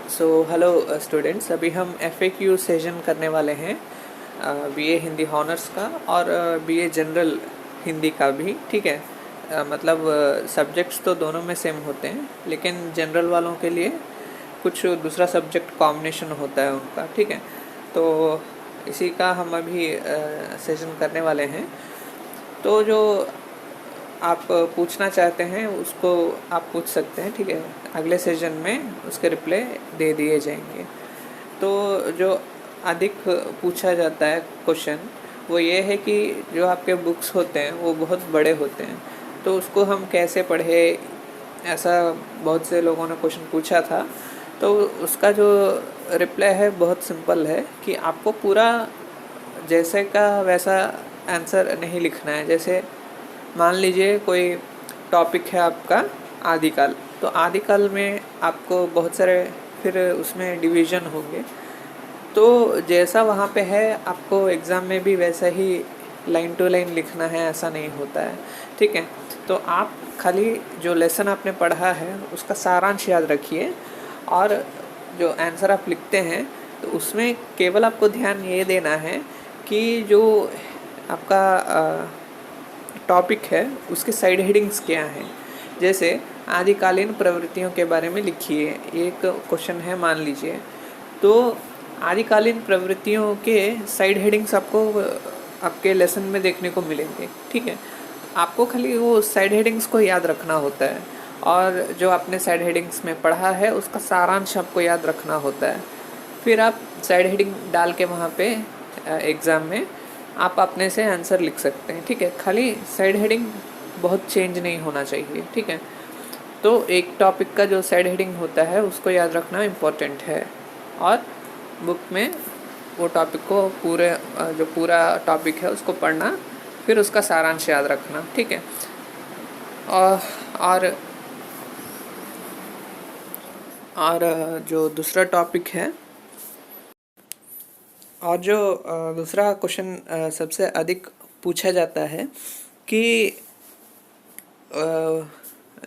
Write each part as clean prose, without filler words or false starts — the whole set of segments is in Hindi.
सो हेलो स्टूडेंट्स, अभी हम FAQ सेशन करने वाले हैं BA हिंदी हॉनर्स का और BA जनरल हिंदी का भी। ठीक है। मतलब सब्जेक्ट्स तो दोनों में सेम होते हैं, लेकिन जनरल वालों के लिए कुछ दूसरा सब्जेक्ट कॉम्बिनेशन होता है उनका। ठीक है। तो इसी का हम अभी सेशन करने वाले हैं। तो जो आप पूछना चाहते हैं उसको आप पूछ सकते हैं। ठीक है। अगले सेशन में उसके रिप्लाई दे दिए जाएंगे। तो जो अधिक पूछा जाता है क्वेश्चन वो ये है कि जो आपके बुक्स होते हैं वो बहुत बड़े होते हैं, तो उसको हम कैसे पढ़े, ऐसा बहुत से लोगों ने क्वेश्चन पूछा था। तो उसका जो रिप्लाई है बहुत सिंपल है कि आपको पूरा जैसे का वैसा आंसर नहीं लिखना है। जैसे मान लीजिए कोई टॉपिक है आपका आदिकाल, तो आदिकाल में आपको बहुत सारे फिर उसमें डिवीज़न होंगे, तो जैसा वहाँ पे है आपको एग्ज़ाम में भी वैसा ही लाइन टू लाइन लिखना है, ऐसा नहीं होता है। ठीक है। तो आप खाली जो लेसन आपने पढ़ा है उसका सारांश याद रखिए, और जो आंसर आप लिखते हैं तो उसमें केवल आपको ध्यान ये देना है कि जो आपका टॉपिक है उसके साइड हेडिंग्स क्या हैं। जैसे आदिकालीन प्रवृत्तियों के बारे में लिखिए, एक क्वेश्चन है मान लीजिए। तो आदिकालीन प्रवृत्तियों के साइड हेडिंग्स आपको आपके लेसन में देखने को मिलेंगे। ठीक है। आपको खाली वो साइड हेडिंग्स को याद रखना होता है, और जो आपने साइड हेडिंग्स में पढ़ा है उसका सारांश आपको याद रखना होता है। फिर आप साइड हेडिंग डाल के वहाँ पे एग्ज़ाम में आप अपने से आंसर लिख सकते हैं। ठीक है। खाली साइड हेडिंग बहुत चेंज नहीं होना चाहिए। ठीक है। तो एक टॉपिक का जो साइड हेडिंग होता है उसको याद रखना इम्पोर्टेंट है, और बुक में वो टॉपिक को पूरे जो पूरा टॉपिक है उसको पढ़ना, फिर उसका सारांश याद रखना। ठीक है। और और और जो दूसरा टॉपिक है, और जो दूसरा क्वेश्चन सबसे अधिक पूछा जाता है कि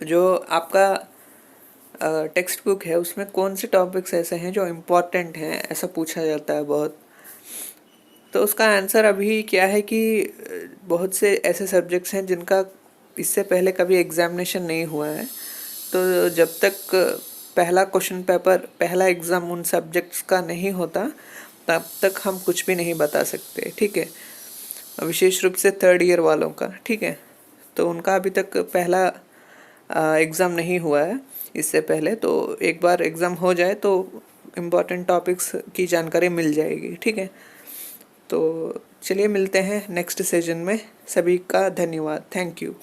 जो आपका टेक्स्ट बुक है उसमें कौन से टॉपिक्स ऐसे हैं जो इम्पोर्टेंट हैं, ऐसा पूछा जाता है बहुत। तो उसका आंसर अभी क्या है कि बहुत से ऐसे सब्जेक्ट्स हैं जिनका इससे पहले कभी एग्जामिनेशन नहीं हुआ है। तो जब तक पहला क्वेश्चन पेपर, पहला एग्ज़ाम उन सब्जेक्ट्स का नहीं होता, तब तक हम कुछ भी नहीं बता सकते। ठीक है। विशेष रूप से थर्ड ईयर वालों का। ठीक है। तो उनका अभी तक पहला एग्ज़ाम नहीं हुआ है इससे पहले, तो एक बार एग्ज़ाम हो जाए तो इम्पॉर्टेंट टॉपिक्स की जानकारी मिल जाएगी। ठीक है। तो चलिए मिलते हैं नेक्स्ट सेशन में। सभी का धन्यवाद। Thank you.